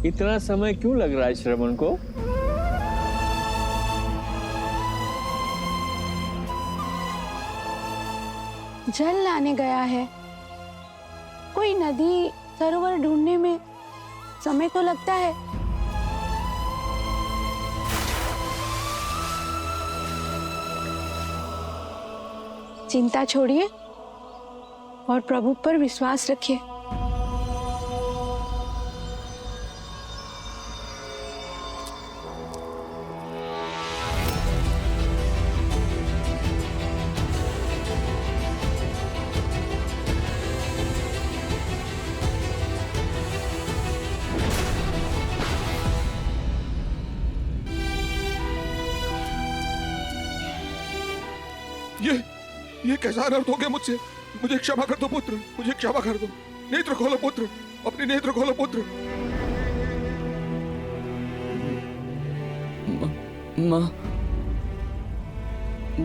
इतना समय क्यों लग रहा है श्रवण को? जल लाने गया है। कोई नदी सरोवर ढूंढने में समय तो लगता है। चिंता छोड़िए और प्रभु पर विश्वास रखिए। ये कैसा अनर्थ हो गया मुझसे? मुझे क्षमा कर दो पुत्र, मुझे क्षमा कर दो। नेत्र खोलो पुत्र, अपने नेत्र खोलो पुत्र। माँ,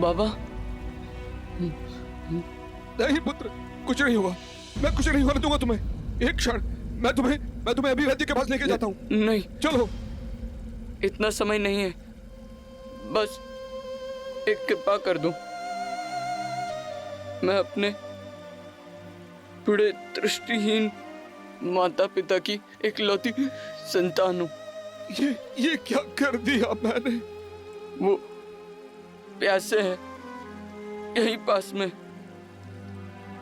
बाबा। नहीं पुत्र, कुछ नहीं हुआ। मैं कुछ नहीं होने दूंगा तुम्हें। एक क्षण, मैं तुम्हें अभी वैद्य के पास लेके जाता हूँ। नहीं, चलो। इतना समय नहीं है, बस एक कृपा कर दो। मैं अपने बूढ़े दृष्टिहीन माता पिता की इकलौती संतान हूँ। ये क्या कर दिया मैंने? वो प्यासे हैं यहीं पास में।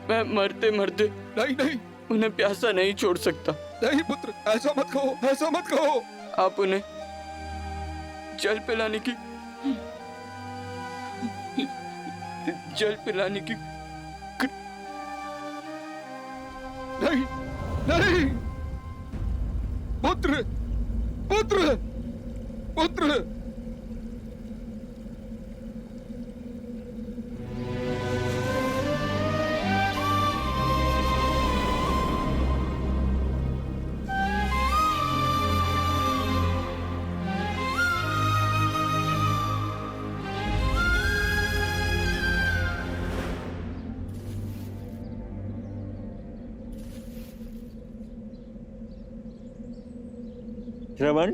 मैं मरते मरते नहीं उन्हें प्यासा नहीं छोड़ सकता। नहीं पुत्र, ऐसा मत कहो, ऐसा मत कहो। आप उन्हें जल पिलाने की नहीं पुत्र, पुत्र, पुत्र। श्रवण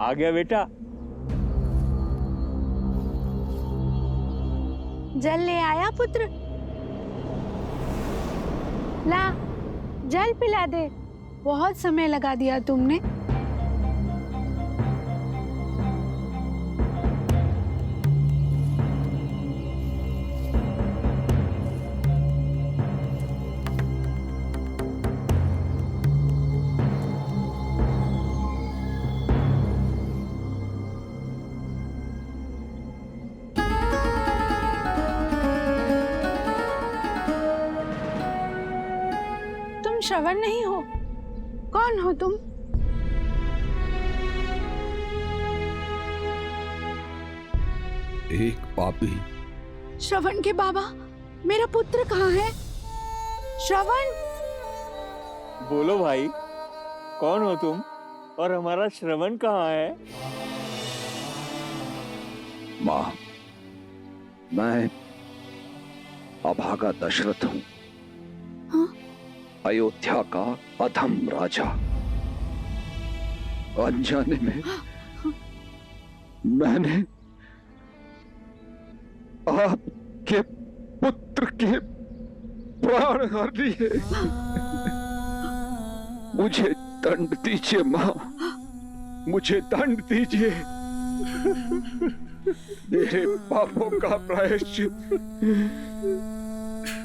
आ गया बेटा? जल ले आया पुत्र? ला, जल पिला दे। बहुत समय लगा दिया तुमने। श्रवण नहीं हो? कौन हो तुम? एक पापी। श्रवण के बाबा, मेरा पुत्र कहाँ है? श्रवण! बोलो भाई, कौन हो तुम और हमारा श्रवण कहाँ है? माँ, मैं अभागा दशरथ हूँ। हाँ? अयोध्या का अधम राजा। अनजाने में मैंने आपके पुत्र के प्राण हर लिए। मुझे दंड दीजिए माँ, मुझे दंड दीजिए। मेरे पापों का प्रायश्चित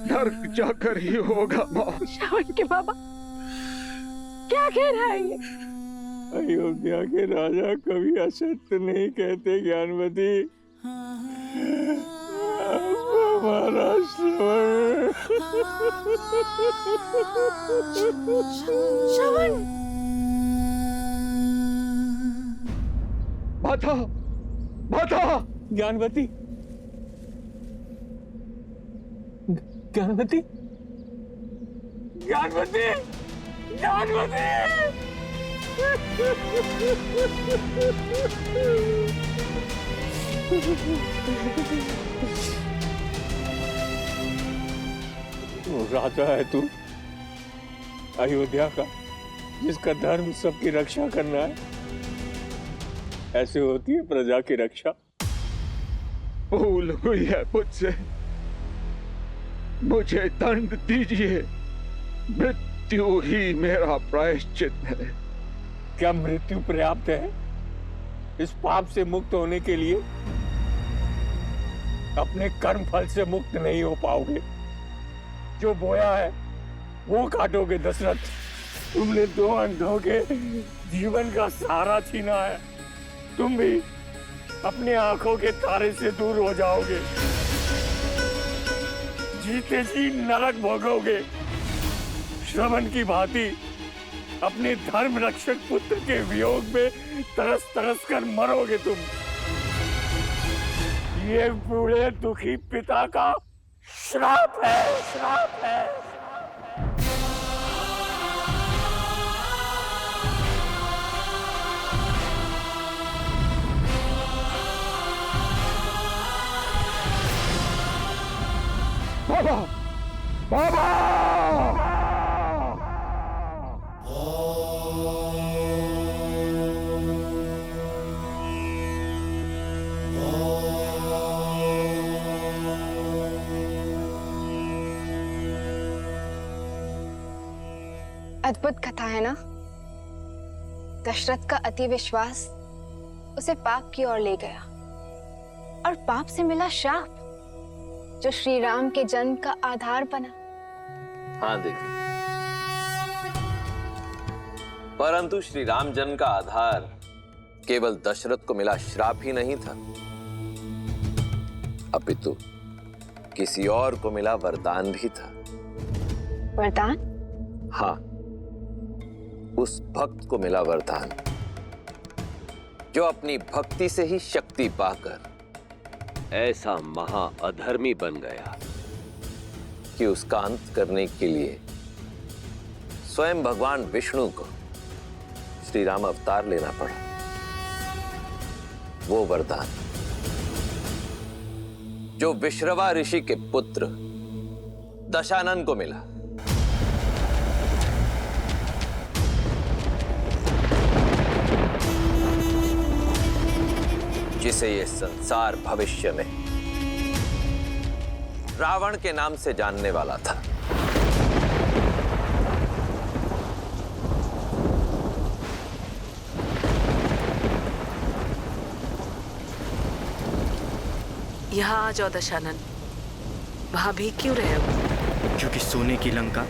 नर्क जाकर ही होगा माँ। श्रवण के बाबा, क्या कह रहा है ये? अयोध्या के राजा कभी असत्य नहीं कहते ज्ञानवती। हमारा श्रवण। श्रवण! माता, माता! ज्ञानवती, ज्ञानवती, ज्ञानवती, ज्ञानवती! राजा है तू अयोध्या का, जिसका धर्म सबकी रक्षा करना है, ऐसे होती है प्रजा की रक्षा। भूल हुई है मुझसे, मुझे दंड दीजिए, मृत्यु ही मेरा प्रायश्चित है। क्या मृत्यु पर्याप्त है इस पाप से मुक्त होने के लिए? अपने कर्म फल से मुक्त नहीं हो पाओगे। जो बोया है वो काटोगे दशरथ। तुमने दो अंधों के जीवन का सहारा छीना है। तुम भी अपने आंखों के तारे से दूर हो जाओगे। जीते जी नरक भोगोगे। श्रवण की भांति अपने धर्म रक्षक पुत्र के वियोग में तरस तरस कर मरोगे तुम। ये बूढ़े दुखी पिता का श्राप है, श्राप है। बाबा, बाबा! अद्भुत कथा है ना। दशरथ का अति विश्वास उसे पाप की ओर ले गया और पाप से मिला श्राप जो श्री राम के जन्म का आधार बना। हाँ देखिए, परंतु श्री राम जन्म का आधार केवल दशरथ को मिला श्राप ही नहीं था, अपितु किसी और को मिला वरदान भी था। वरदान? हाँ, उस भक्त को मिला वरदान जो अपनी भक्ति से ही शक्ति पाकर ऐसा महा अधर्मी बन गया कि उसका अंत करने के लिए स्वयं भगवान विष्णु को श्री राम अवतार लेना पड़ा। वो वरदान जो विश्रवा ऋषि के पुत्र दशानन को मिला। जिसे ये संसार भविष्य में रावण के नाम से जानने वाला था। यहाँ आ जाओ दशानन। वहां भीग क्यों रहे हो? क्योंकि सोने की लंका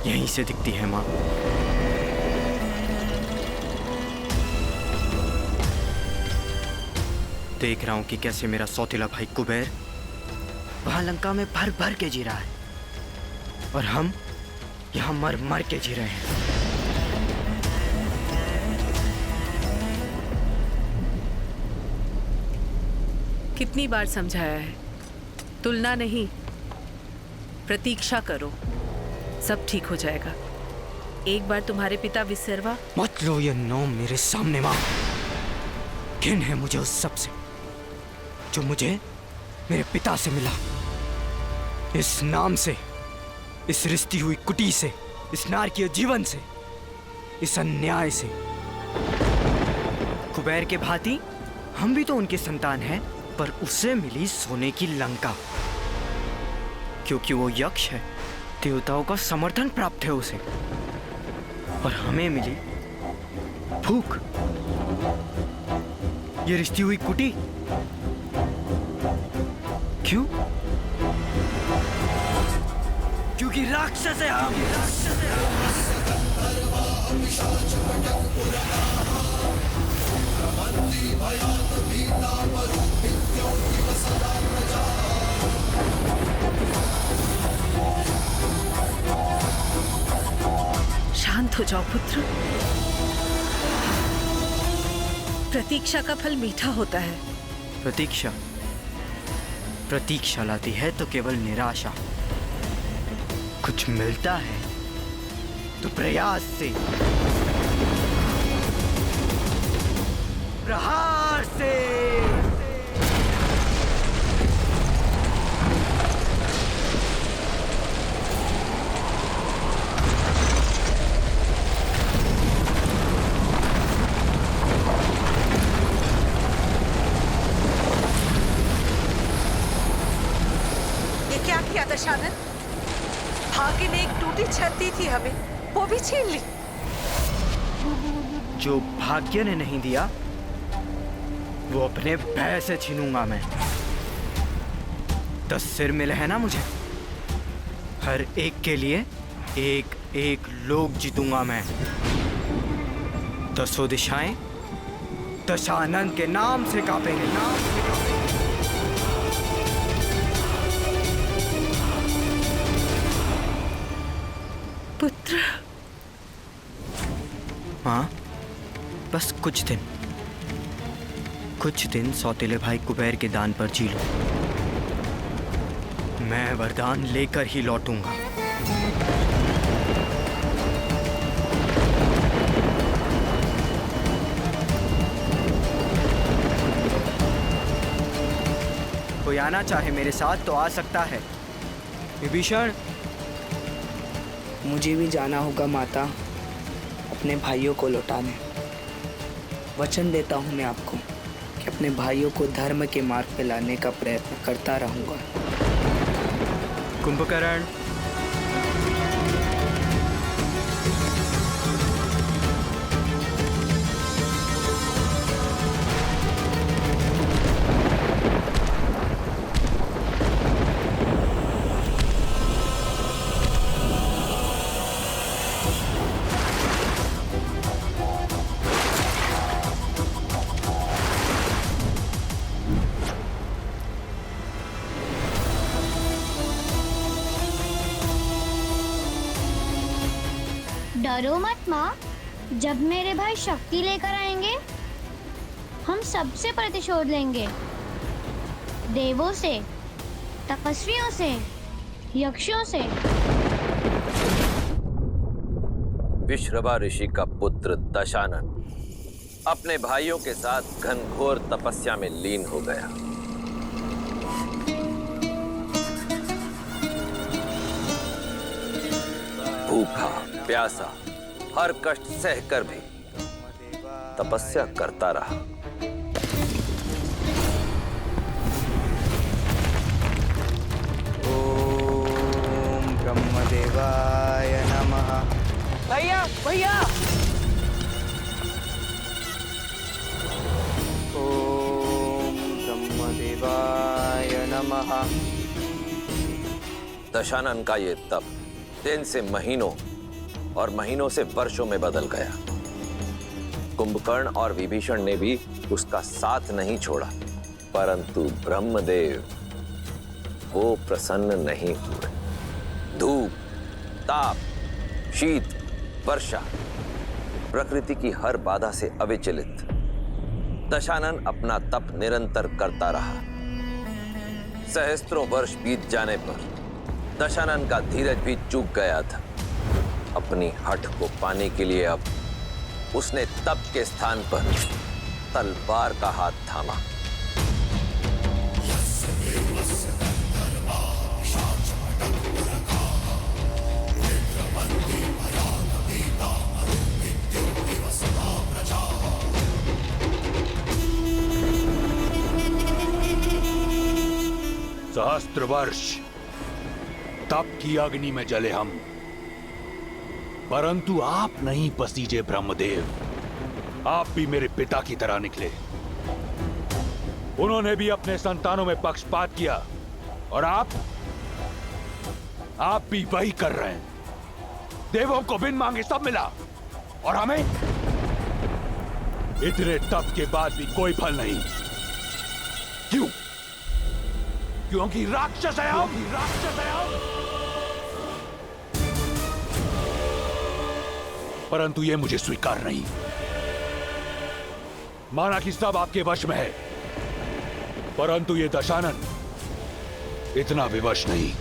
यहीं से दिखती है माँ। देख रहा हूं कि कैसे मेरा सौतेला भाई कुबेर वहां लंका में भर भर के जी रहा है और हम यहां मर मर के जी रहे हैं। कितनी बार समझाया है, तुलना नहीं, प्रतीक्षा करो, सब ठीक हो जाएगा। एक बार तुम्हारे पिता विसर्वा। मत लो ये नाम मेरे सामने माँ। घिन है मुझे उस सब से जो मुझे मेरे पिता से मिला। इस नाम से, इस रिश्ती हुई कुटी से, इस नारकीय जीवन से, इस अन्याय से। कुबेर के भांति हम भी तो उनके संतान हैं, पर उसे मिली सोने की लंका क्योंकि वो यक्ष है। देवताओं का समर्थन प्राप्त है उसे, और हमें मिली भूख। ये रिश्ती हुई कुटी क्यों? क्योंकि राक्षस है हम। शांत हो जाओ पुत्र। प्रतीक्षा का फल मीठा होता है। प्रतीक्षा प्रतीक्षा लाती है तो केवल निराशा। कुछ मिलता है तो प्रयास से, प्रहार से। दशानन, भाग्य ने एक टूटी छत दी थी हमें, वो भी छीन ली। जो भाग्य ने नहीं दिया वो अपने भय से छीनूंगा मैं। 10 सिर मिले हैं ना मुझे, हर एक के लिए एक एक लोक जीतूंगा मैं। 10 दिशाएं दशानन के नाम से कांपेंगे, नाम से कांपेंगे। पुत्र, हाँ, बस कुछ दिन सौतेले भाई कुबेर के दान पर जी लो। मैं वरदान लेकर ही लौटूंगा। कोई आना चाहे मेरे साथ तो आ सकता है। विभीषण, मुझे भी जाना होगा माता, अपने भाइयों को लौटाने। वचन देता हूँ मैं आपको कि अपने भाइयों को धर्म के मार्ग पे लाने का प्रयत्न करता रहूंगा। कुंभकर्ण, डरो मत माँ, जब मेरे भाई शक्ति लेकर आएंगे हम सबसे प्रतिशोध लेंगे। देवों से, तपस्वियों से, यक्षों से। विश्रवा ऋषि का पुत्र दशानन अपने भाइयों के साथ घनघोर तपस्या में लीन हो गया। भूखा प्यासा हर कष्ट सहकर भी तपस्या करता रहा। ओम ब्रह्मदेवाय नमः। भैया भैया, ओम ब्रह्मदेवाय नमः। दशानन का ये तप दिन से महीनों और महीनों से वर्षों में बदल गया। कुंभकर्ण और विभीषण ने भी उसका साथ नहीं छोड़ा, परंतु ब्रह्मदेव वो प्रसन्न नहीं हुए। धूप, ताप, शीत, वर्षा, प्रकृति की हर बाधा से अविचलित दशानन अपना तप निरंतर करता रहा। सहस्त्रों वर्ष बीत जाने पर दशानन का धीरज भी चूक गया था। अपनी हठ को पाने के लिए अब उसने तप के स्थान पर तलवार का हाथ थामा। सहस्त्र वर्ष तप की अग्नि में जले हम, परंतु आप नहीं पसीजे ब्रह्मदेव। आप भी मेरे पिता की तरह निकले। उन्होंने भी अपने संतानों में पक्षपात किया और आप भी वही कर रहे हैं। देवों को बिन मांगे सब मिला और हमें इतने तप के बाद भी कोई फल नहीं। क्यों? क्योंकि राक्षस है हम। परंतु यह मुझे स्वीकार नहीं। माना कि सब आपके वश में है, परंतु ये दशानन इतना विवश नहीं।